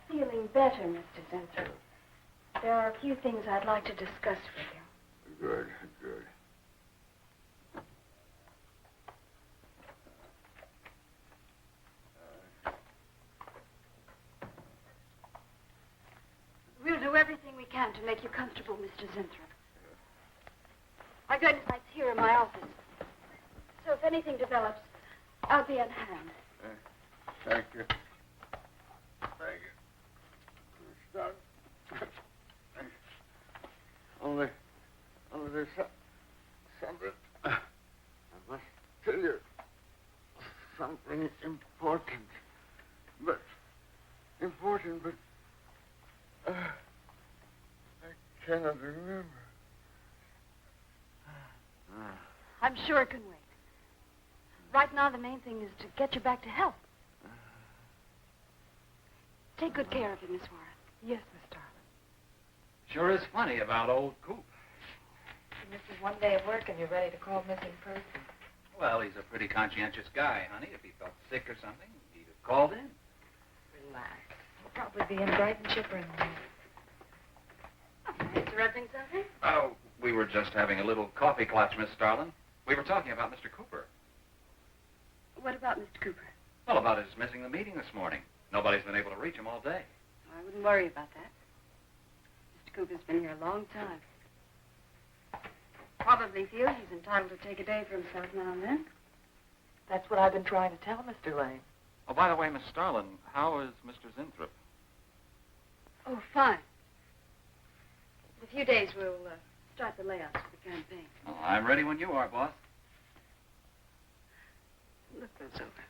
feeling better, Mr. Zinthrop, there are a few things I'd like to discuss with you. Good, good. We'll do everything we can to make you comfortable, Mr. Zinthrop. Our guidance light's here in my office. So if anything develops, I'll be on hand. Thank you. Thank you. Stop. Only there's something. I must tell you something important. But I cannot remember. I'm sure it can wait. Right now, the main thing is to get you back to health. Take good care of him, Miss Warren. Yes, Miss Darling. Sure is funny about old Coop. This is one day of work and you're ready to call missing person. Well, he's a pretty conscientious guy, honey. If he felt sick or something, he'd have called in. Relax. He'll probably be in bright and chipper in the morning. Interrupting something? Oh, we were just having a little coffee clutch, Miss Starlin. We were talking about Mr. Cooper. What about Mr. Cooper? Well, about his missing the meeting this morning. Nobody's been able to reach him all day. I wouldn't worry about that. Mr. Cooper's been here a long time. Probably feels he's entitled to take a day for himself now and then. That's what I've been trying to tell Mr. Lane. Oh, by the way, Miss Starlin, how is Mr. Zinthrop? Oh, fine. In a few days, we'll start the layouts for the campaign. Oh, I'm ready when you are, boss. Look those over.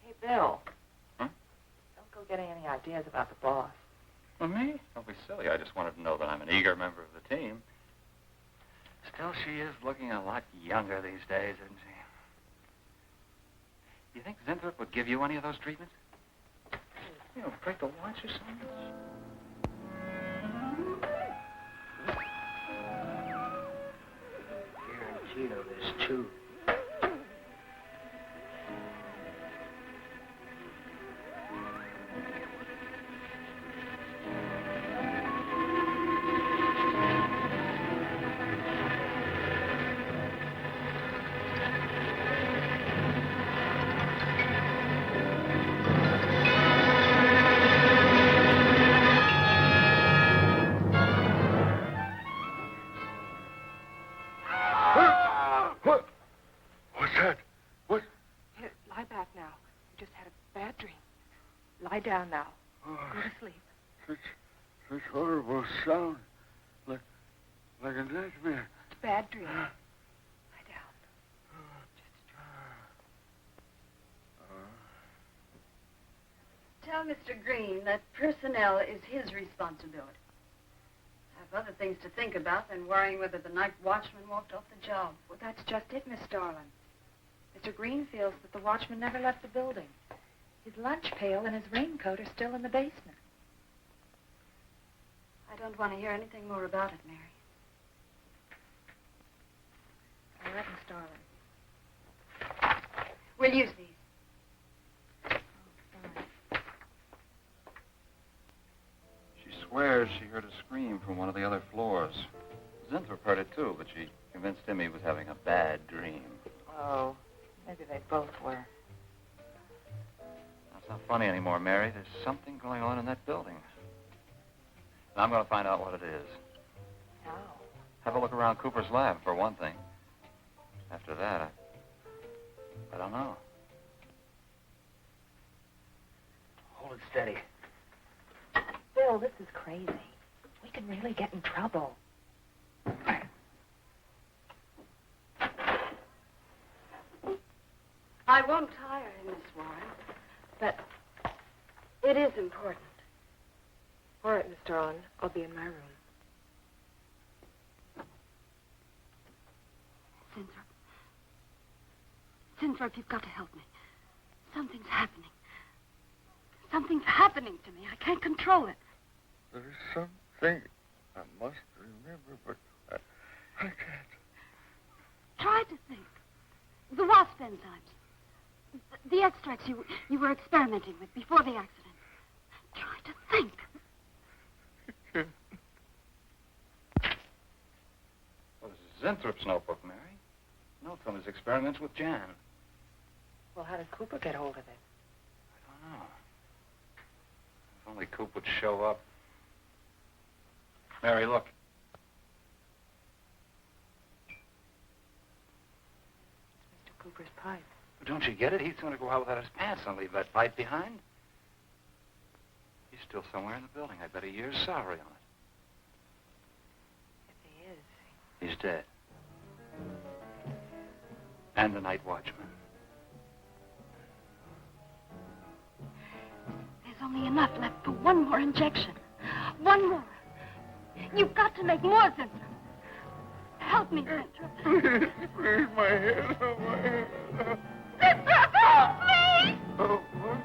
Hey, Bill. Huh? Don't go getting any ideas about the boss. Well, me? Don't be silly. I just wanted to know that I'm an eager member of the team. Still, she is looking a lot younger these days, isn't she? You think Zinthrop would give you any of those treatments? You know, break the watch or something? Guarantee of this, too. Lie down now. Go to sleep. Such horrible sound. Like a nightmare. It's a bad dream. Lie down. Tell Mr. Green that personnel is his responsibility. I have other things to think about than worrying whether the night watchman walked off the job. Well, that's just it, Miss Darling. Mr. Green feels that the watchman never left the building. His lunch pail and his raincoat are still in the basement. I don't want to hear anything more about it, Mary. All right, Miss Darling. We'll use these. She swears she heard a scream from one of the other floors. Zinthrop heard it too, but she convinced him he was having a bad dream. Oh, maybe they both were. That's not funny anymore, Mary. There's something going on in that building. And I'm going to find out what it is. How? Have a look around Cooper's lab, for one thing. After that, I don't know. Hold it steady. Bill, this is crazy. We could really get in trouble. I won't tire you, Miss Warren, but it is important. All right, Mr. Arlen. I'll be in my room. Zinthrop, you've got to help me. Something's happening. Something's happening to me. I can't control it. There's something I must remember, but I can't. Try to think. The Wasp enzymes. The extracts you were experimenting with before the accident. Try to think. Well, this is Zinthrop's notebook, Mary. Notes on his experiments with Jan. Well, how did Cooper get hold of it? I don't know. If only Coop would show up. Mary, look. Mr. Cooper's pipe. Don't you get it? He's going to go out without his pants and leave that pipe behind. He's still somewhere in the building. I bet a year's salary on it. If he is. He's dead. And the night watchman. There's only enough left for one more injection. One more. You've got to make more, Zinthrop. Help me, Zinthrop. Please, please, my head, oh, my head. Zinthrop, help me! Oh, what?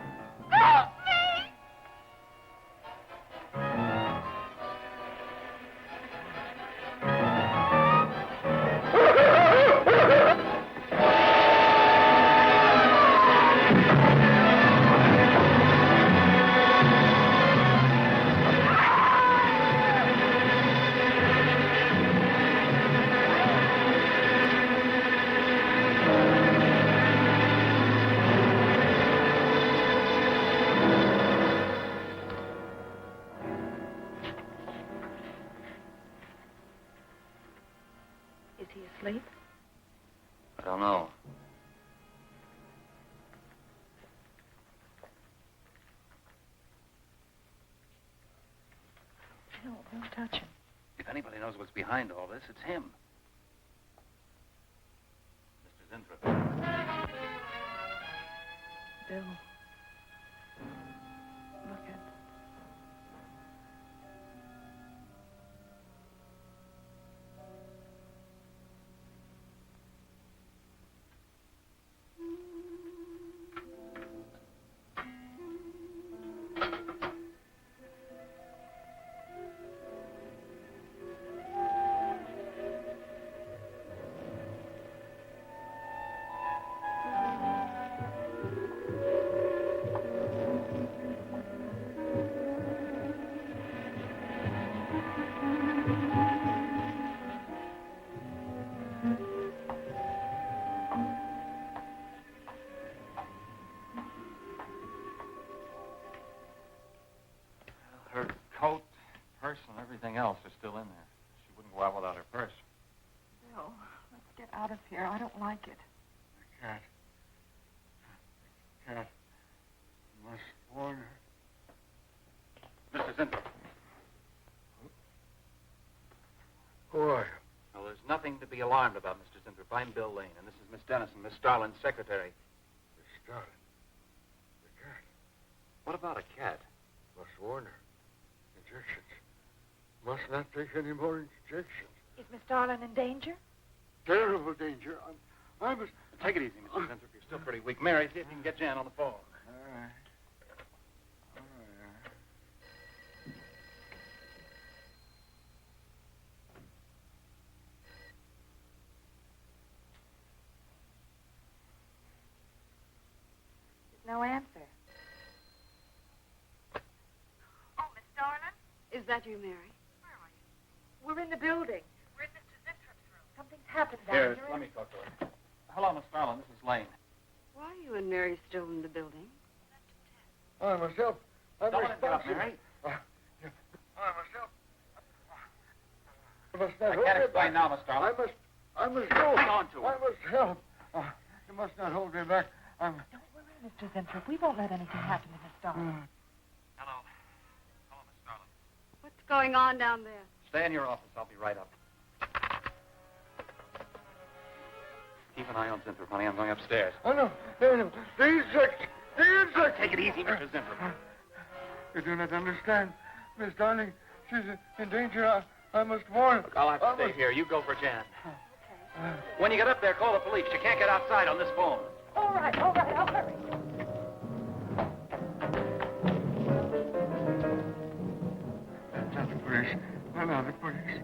Help me! Is he asleep? I don't know. No, don't touch him. If anybody knows what's behind all this, it's him. Mr. Zinthrop. Bill. Look at... Her coat, purse, and everything else are still in there. She wouldn't go out without her purse. Bill, let's get out of here. I don't like it. I can't. I can't. I must warn her. Mr. Zinthrop. Who are you? Well, there's nothing to be alarmed about, Mr. Zinthrop. I'm Bill Lane, and this is Miss Dennison, Miss Starlin's secretary. Miss Starlin. The cat. What about a cat? Must warn her. Injections. Must not take any more injections. Is Miss Darlin in danger? Terrible danger. I must... Take it easy, Mr. Zinthrop. You're still pretty weak. Mary, see if you can get Jan on the phone. All right. All right. no answer. Oh, Miss Darling? Is that you, Mary? We're in the building. We're in Mr. Zintrup's room. Something's happened down Here, here. let me talk to her. Hello, Miss Starlin. This is Lane. Why are you and Mary still in the building? I myself. I'm Don't let it get up, responsible. Mary. I myself. I can't explain now, Miss Starlin. I must go. Hang on to it. I must help. You must not hold me back. Don't worry, Mr. Zintrup. We won't let anything happen to Miss Darling. Hello. Hello, Miss Starlin. What's going on down there? Stay in your office. I'll be right up. Keep an eye on Zinthrop, honey. I'm going upstairs. Oh, no. No. The insect. The insect. Take it easy, Mr. Zinthrop. You do not understand. Miss Darling, she's in danger. I must warn. Look, I'll have to stay here. You go for Jan. When you get up there, call the police. You can't get outside on this phone. All right, I'll hurry. Not the police. No, the police.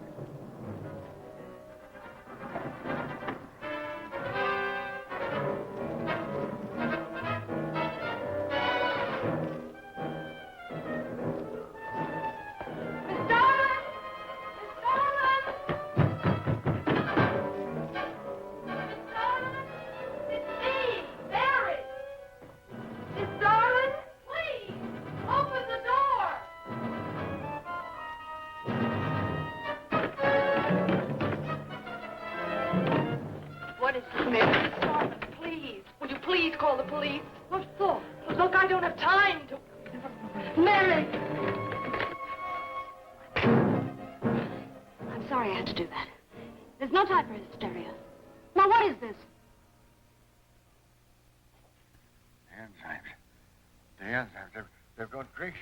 What is it, Mary? Darling, please. Would you please call the police? What for? Look, I don't have time to... Mary! I'm sorry I had to do that. There's no time for hysteria. Now, what is this? The enzymes. They've gone crazy.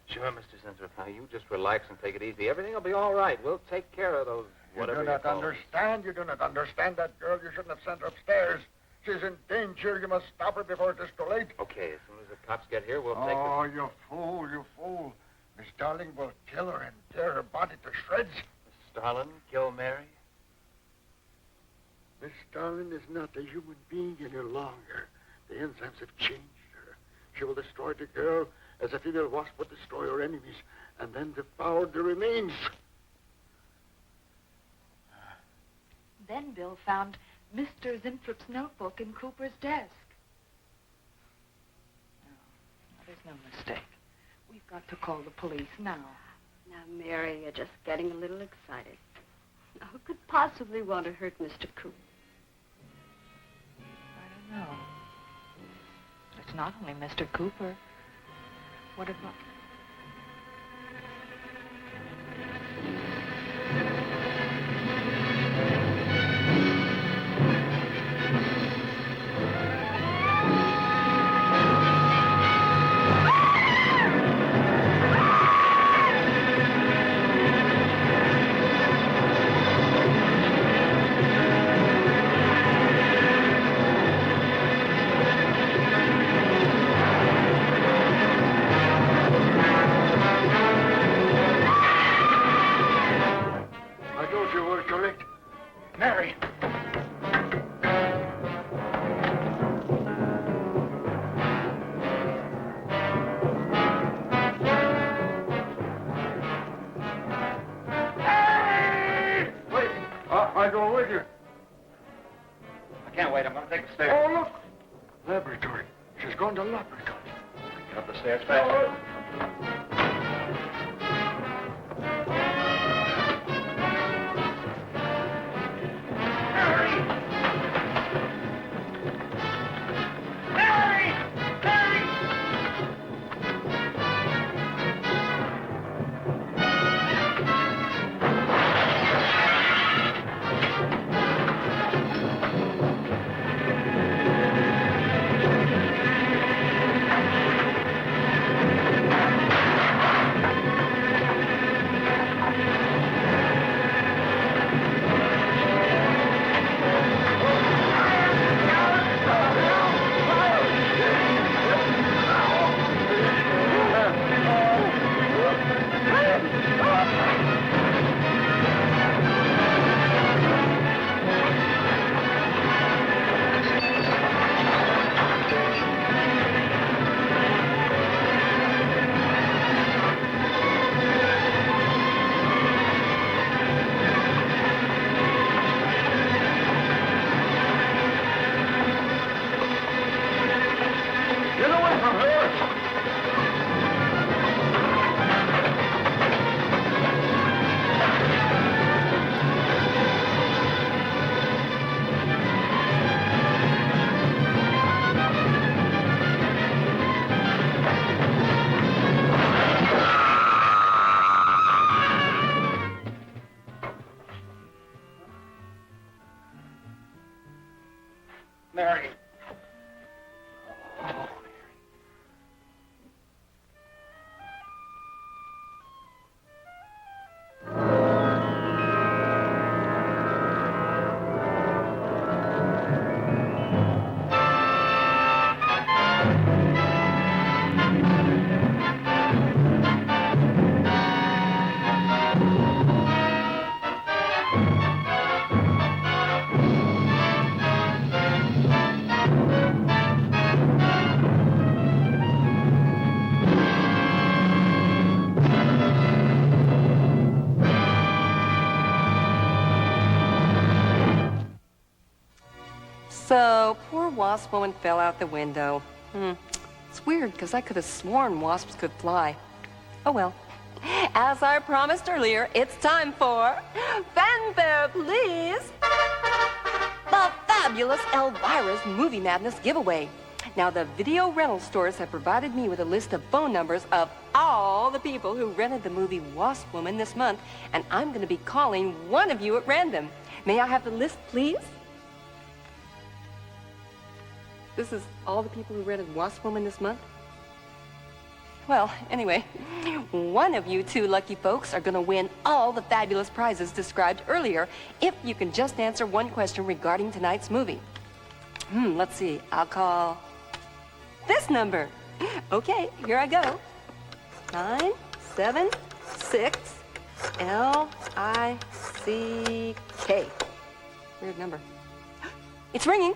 Sure, Mr. Zinthrop. Now, you just relax and take it easy. Everything will be all right. We'll take care of those, whatever You do not call them. understand. You do not understand that girl. You shouldn't have sent her upstairs. She's in danger. You must stop her before it is too late. Okay, as soon as the cops get here, we'll take the... Oh, you fool. Miss Darling will kill her and tear her body to shreds. Miss Starlin, kill Mary? Miss Darling is not a human being any longer. The enzymes have changed her. She will destroy the girl as a female wasp would destroy her enemies, and then devour the remains. Then Bill found Mr. Zinthrup's notebook in Cooper's desk. No, there's no mistake. We've got to call the police now. Now, Mary, you're just getting a little excited. Now, who could possibly want to hurt Mr. Cooper? I don't know. It's not only Mr. Cooper. What about... Mary! Mary! Wait, I go with you. I can't wait. I'm going to take the stairs. Oh, look! Laboratory. She's gone to laboratory. Get up the stairs fast. Mary. So, poor Wasp woman fell out the window. It's weird, because I could have sworn wasps could fly. Oh well. As I promised earlier, it's time for fanfare, please. The fabulous Elvira's Movie Madness giveaway. Now, the video rental stores have provided me with a list of phone numbers of all the people who rented the movie Wasp Woman this month, and I'm going to be calling one of you at random. May I have the list, please? This is all the people who rented Wasp Woman this month? Well, anyway, one of you two lucky folks are going to win all the fabulous prizes described earlier if you can just answer one question regarding tonight's movie. Let's see. I'll call this number. Okay, here I go. 976 LICK. Weird number. It's ringing.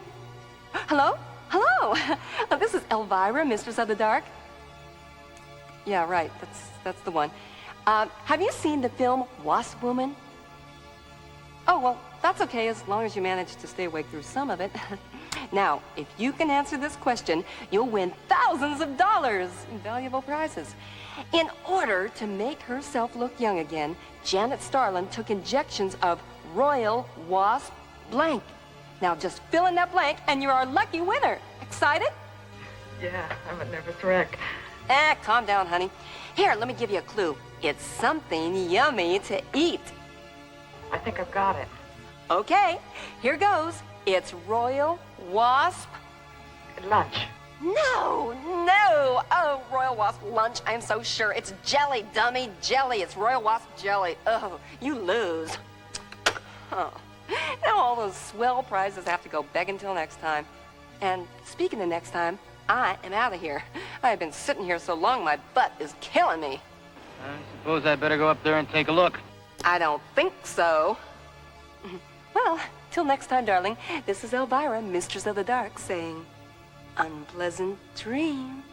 Hello? Hello. This is Elvira, Mistress of the Dark. Yeah, right. That's the one. Have you seen the film Wasp Woman? Oh, well, that's okay as long as you manage to stay awake through some of it. Now, if you can answer this question, you'll win thousands of dollars in valuable prizes. In order to make herself look young again, Janet Starlin took injections of Royal Wasp blank. Now, just fill in that blank, and you're our lucky winner. Excited? Yeah, I'm a nervous wreck. Calm down, honey. Here, let me give you a clue. It's something yummy to eat. I think I've got it. Okay, here goes. It's Royal Wasp Lunch. No. Oh, Royal Wasp lunch. I'm so sure. It's jelly, dummy. Jelly. It's Royal Wasp jelly. Oh, you lose. Oh. Now all those swell prizes have to go begging till next time. And speaking of next time, I am out of here. I have been sitting here so long, my butt is killing me. I suppose I better go up there and take a look. I don't think so. Well, till next time, darling, this is Elvira, Mistress of the Dark, saying, unpleasant dreams.